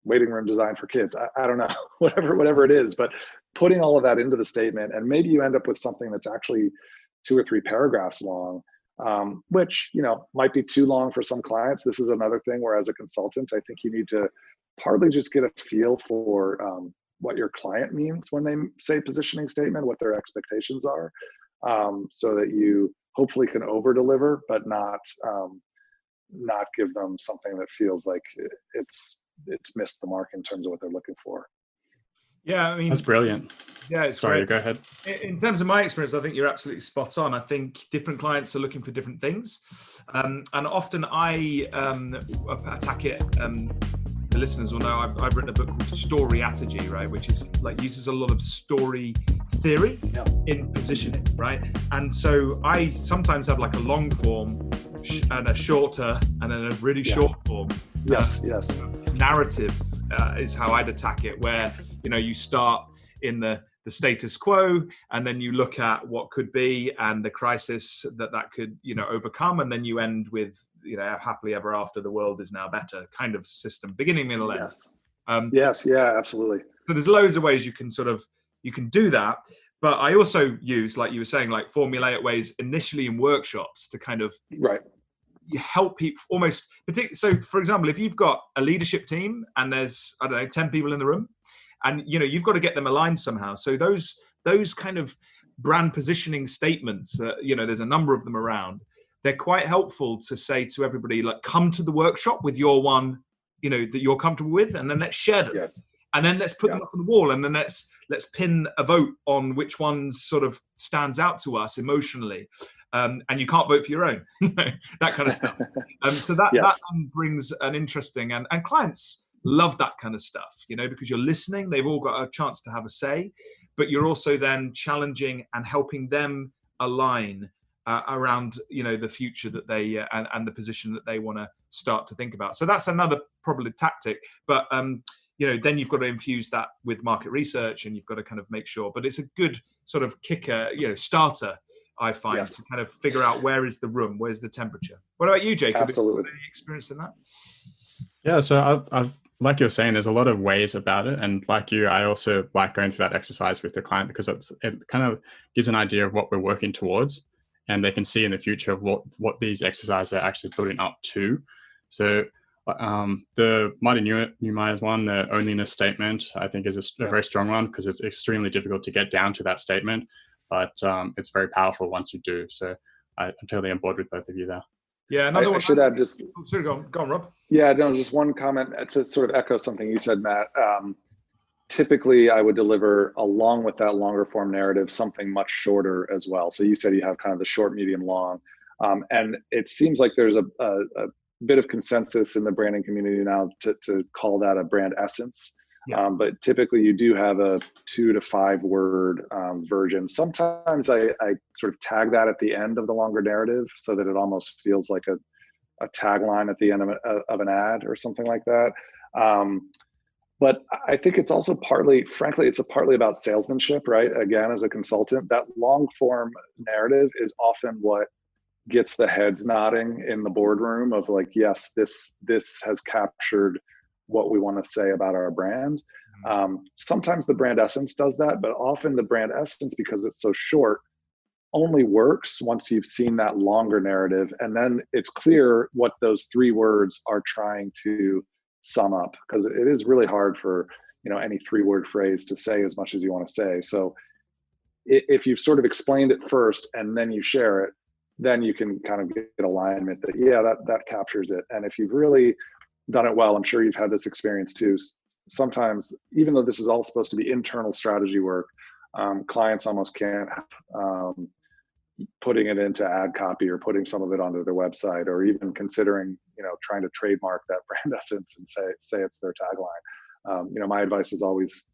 waiting room design for kids. I don't know, whatever it is, but putting all of that into the statement, and maybe you end up with something that's actually 2 or 3 paragraphs long, which, might be too long for some clients. This is another thing where as a consultant, I think you need to partly just get a feel for what your client means when they say positioning statement, what their expectations are, so that you hopefully can over deliver, but not give them something that feels like it's missed the mark in terms of what they're looking for. Yeah, I mean, That's brilliant. Yeah, it's Sorry, great. Go ahead. In terms of my experience, I think you're absolutely spot on. I think different clients are looking for different things, and often I attack it. The listeners will know I've written a book called Storyology, right, which is like uses a lot of story theory in positioning, right? And so I sometimes have like a long form and a shorter and then a really short form. Yes. Narrative is how I'd attack it, where you start in the status quo, and then you look at what could be and the crisis that could overcome, and then you end with happily ever after, the world is now better kind of system, beginning, middle, end. Yes. Absolutely. So there's loads of ways you can do that, but I also use, like you were saying, like formulaic ways initially in workshops to kind of help people almost so for example, if you've got a leadership team and there's 10 people in the room, and you've got to get them aligned somehow. So those kind of brand positioning statements, there's a number of them around. They're quite helpful to say to everybody, like, come to the workshop with your one, that you're comfortable with, and then let's share them. Yes. And then let's put them up on the wall, and then let's pin a vote on which ones sort of stands out to us emotionally. And you can't vote for your own, that kind of stuff. So that brings an interesting and clients love that kind of stuff, because you're listening. They've all got a chance to have a say, but you're also then challenging and helping them align around, the future that they and the position that they want to start to think about. So that's another probably tactic, but then you've got to infuse that with market research, and you've got to kind of make sure. But it's a good sort of kicker, starter, I find, to kind of figure out where is the room, where's the temperature. What about you, Jacob? Absolutely. Any experience in that? Yeah, so I've like you were saying, there's a lot of ways about it. And like you, I also like going through that exercise with the client, because it kind of gives an idea of what we're working towards, and they can see in the future of what these exercises are actually building up to. So the Mighty New Myers one, the onlyness statement, I think is a very strong one, because it's extremely difficult to get down to that statement, but it's very powerful once you do. So I'm totally on board with both of you there. Yeah, another one. I should add just. Sorry, go on, Rob. Yeah, no, just one comment to sort of echo something you said, Matt. Typically, I would deliver along with that longer form narrative something much shorter as well. So you said you have kind of the short, medium, long, and it seems like there's a bit of consensus in the branding community now to call that a brand essence. Yeah. But typically you do have a 2 to 5 word version. Sometimes I sort of tag that at the end of the longer narrative so that it almost feels like a tagline at the end of an ad or something like that. But I think it's also partly about salesmanship, right? Again, as a consultant, that long form narrative is often what gets the heads nodding in the boardroom of like, yes, this has captured what we want to say about our brand. Sometimes the brand essence does that, but often the brand essence, because it's so short, only works once you've seen that longer narrative. And then it's clear what those 3 words are trying to sum up, because it is really hard for any 3-word phrase to say as much as you want to say. So if you've sort of explained it first and then you share it, then you can kind of get alignment that that captures it. And if you've really done it well, I'm sure you've had this experience too. Sometimes, even though this is all supposed to be internal strategy work, clients almost can't putting it into ad copy or putting some of it onto their website, or even considering trying to trademark that brand essence and say it's their tagline. My advice is always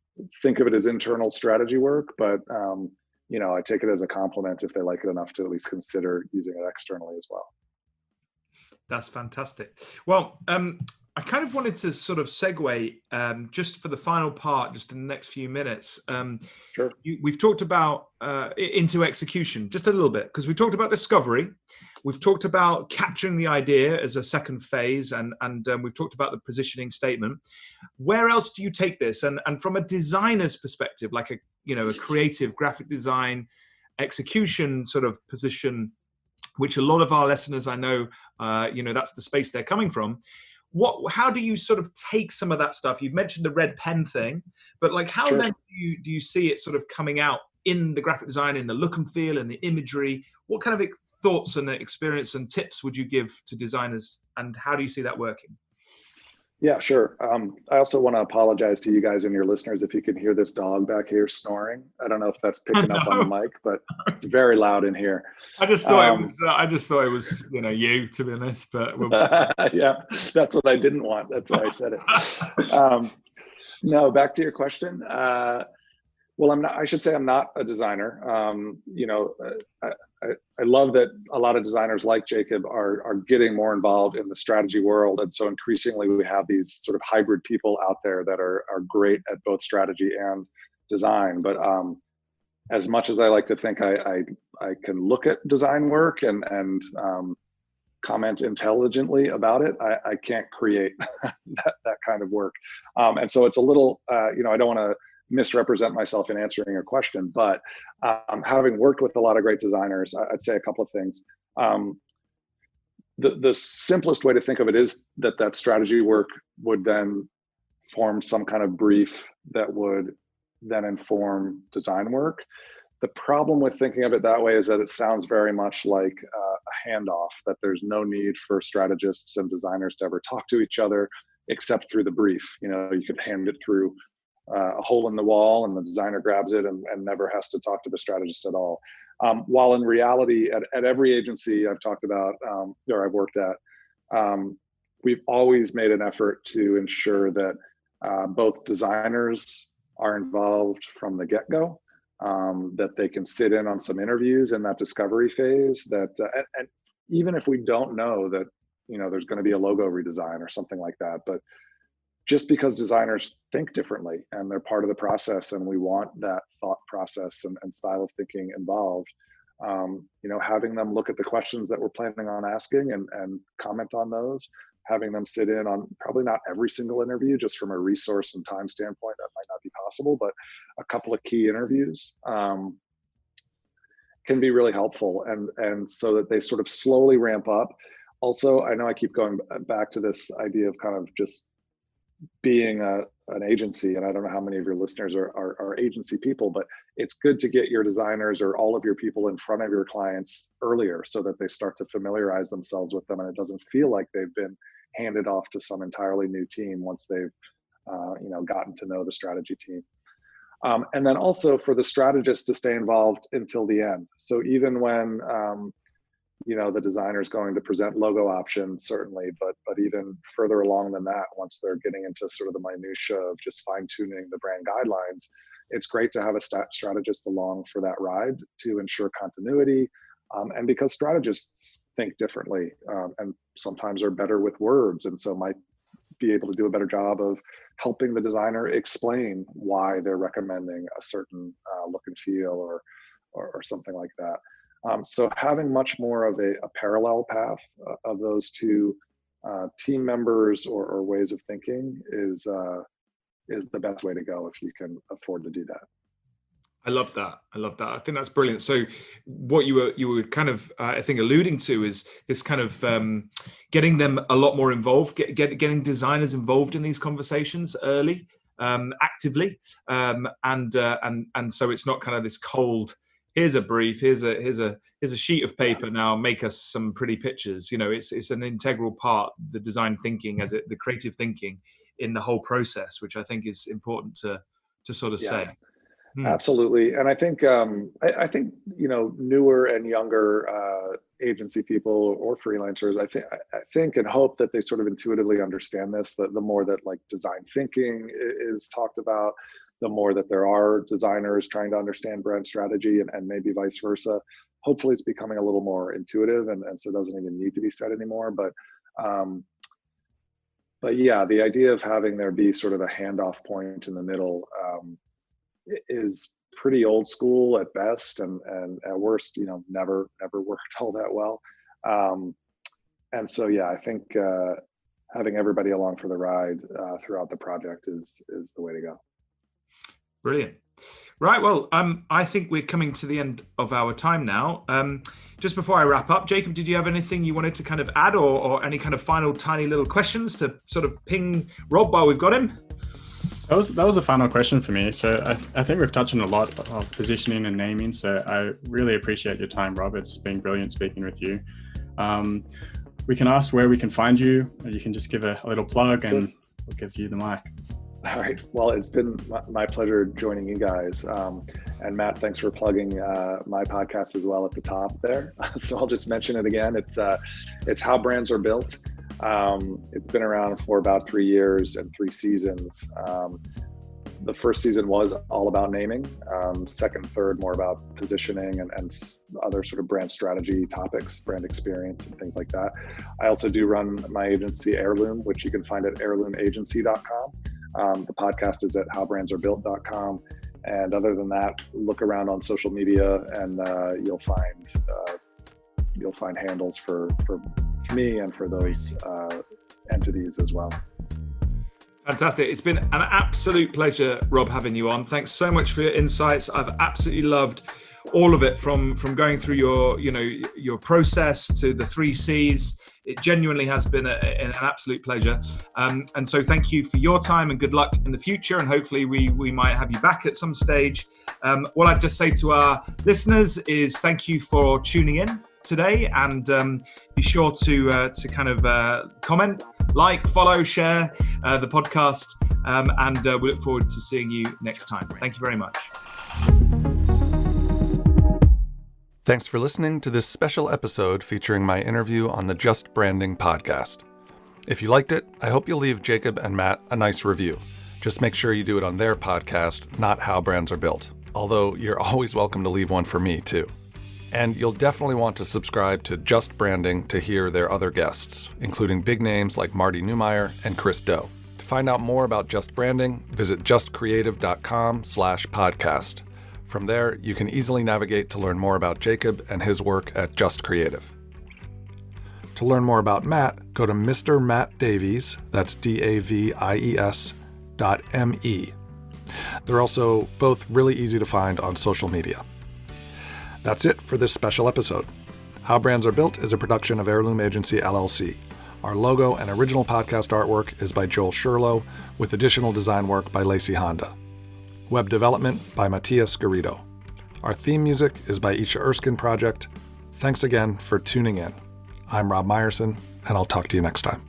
think of it as internal strategy work, but I take it as a compliment if they like it enough to at least consider using it externally as well. That's fantastic. Well, I kind of wanted to sort of segue just for the final part, just in the next few minutes. Sure. We've talked about into execution just a little bit, because we talked about discovery. We've talked about capturing the idea as a second phase, and we've talked about the positioning statement. Where else do you take this? And from a designer's perspective, like a creative graphic design execution sort of position which a lot of our listeners, I know, that's the space they're coming from. How do you sort of take some of that stuff? You've mentioned the red pen thing, but like how Sure. then do you see it sort of coming out in the graphic design, in the look and feel and the imagery? What kind of thoughts and experience and tips would you give to designers, and how do you see that working? Yeah, sure. I also want to apologize to you guys and your listeners if you can hear this dog back here snoring. I don't know if that's picking up on the mic, but it's very loud in here. I just thought it was you, to be honest. But yeah, that's what I didn't want. That's why I said it. No, back to your question. Well, I should say I'm not a designer. I love that a lot of designers like Jacob are getting more involved in the strategy world. And so increasingly we have these sort of hybrid people out there that are great at both strategy and design. But as much as I like to think I can look at design work and comment intelligently about it, I can't create that kind of work. And so it's a little, I don't want to misrepresent myself in answering your question, but having worked with a lot of great designers, I'd say a couple of things. The simplest way to think of it is that strategy work would then form some kind of brief that would then inform design work. The problem with thinking of it that way is that it sounds very much like a handoff, that there's no need for strategists and designers to ever talk to each other except through the brief. You could hand it through a hole in the wall and the designer grabs it and never has to talk to the strategist at all. While in reality, at every agency I've talked about or I've worked at, we've always made an effort to ensure that both designers are involved from the get-go, that they can sit in on some interviews in that discovery phase, and even if we don't know that there's going to be a logo redesign or something like that, but just because designers think differently and they're part of the process and we want that thought process and style of thinking involved, having them look at the questions that we're planning on asking and comment on those, having them sit in on probably not every single interview, just from a resource and time standpoint, that might not be possible, but a couple of key interviews can be really helpful. And so that they sort of slowly ramp up. Also, I know I keep going back to this idea of kind of just being an agency, and I don't know how many of your listeners are agency people, but it's good to get your designers or all of your people in front of your clients earlier so that they start to familiarize themselves with them and it doesn't feel like they've been handed off to some entirely new team once they've gotten to know the strategy team. And then also for the strategist to stay involved until the end. So even when the designer is going to present logo options, certainly, but even further along than that, once they're getting into sort of the minutia of just fine-tuning the brand guidelines, it's great to have a strategist along for that ride to ensure continuity. And because strategists think differently and sometimes are better with words, and so might be able to do a better job of helping the designer explain why they're recommending a certain look and feel or something like that. So having much more of a parallel path of those two team members or ways of thinking is the best way to go if you can afford to do that. I love that. I think that's brilliant. So what you were kind of, I think, alluding to is this kind of getting them a lot more involved, getting designers involved in these conversations early, actively, and so it's not kind of this cold, here's a brief, here's a sheet of paper, now make us some pretty pictures. It's an integral part, the design thinking, the creative thinking in the whole process, which I think is important to sort of say. Absolutely. And I think newer and younger agency people or freelancers, I think and hope that they sort of intuitively understand this, that the more that like design thinking is talked about, the more that there are designers trying to understand brand strategy and maybe vice versa. Hopefully it's becoming a little more intuitive and so it doesn't even need to be said anymore. But yeah, the idea of having there be sort of a handoff point in the middle is pretty old school at best, and at worst, never worked all that well. And so, yeah, I think having everybody along for the ride throughout the project is the way to go. Brilliant. Right. Well, I think we're coming to the end of our time now. Just before I wrap up, Jacob, did you have anything you wanted to kind of add or any kind of final tiny little questions to sort of ping Rob while we've got him? That was a final question for me. So I think we've touched on a lot of positioning and naming. So I really appreciate your time, Rob. It's been brilliant speaking with you. We can ask where we can find you. You can just give a little plug and we'll give you the mic. All right. Well, it's been my pleasure joining you guys. And Matt, thanks for plugging my podcast as well at the top there. So I'll just mention it again. It's How Brands Are Built. It's been around for about 3 years and 3 seasons. The first season was all about naming. Second, third, more about positioning and other sort of brand strategy topics, brand experience and things like that. I also do run my agency Heirloom, which you can find at heirloomagency.com. The podcast is at howbrandsarbuilt.com. And other than that, look around on social media and you'll find handles for me and for those entities as well. Fantastic. It's been an absolute pleasure, Rob, having you on. Thanks so much for your insights. I've absolutely loved all of it from going through your process to the 3 C's. It genuinely has been an absolute pleasure. And so thank you for your time and good luck in the future. And hopefully we might have you back at some stage. What I'd just say to our listeners is thank you for tuning in today, and be sure to kind of comment, like, follow, share the podcast, and we look forward to seeing you next time. Thank you very much. Thanks for listening to this special episode featuring my interview on the Just Branding podcast. If you liked it, I hope you'll leave Jacob and Matt a nice review. Just make sure you do it on their podcast, not How Brands Are Built, although you're always welcome to leave one for me too. And you'll definitely want to subscribe to Just Branding to hear their other guests, including big names like Marty Neumeier and Chris Do. To find out more about Just Branding, visit justcreative.com/podcast. From there, you can easily navigate to learn more about Jacob and his work at Just Creative. To learn more about Matt, go to Mr. Matt Davies, that's DAVIES.me. They're also both really easy to find on social media. That's it for this special episode. How Brands Are Built is a production of Heirloom Agency, LLC. Our logo and original podcast artwork is by Joel Sherlow, with additional design work by Lacey Honda. Web development by Matthias Garrido. Our theme music is by Isha Erskine Project. Thanks again for tuning in. I'm Rob Meyerson, and I'll talk to you next time.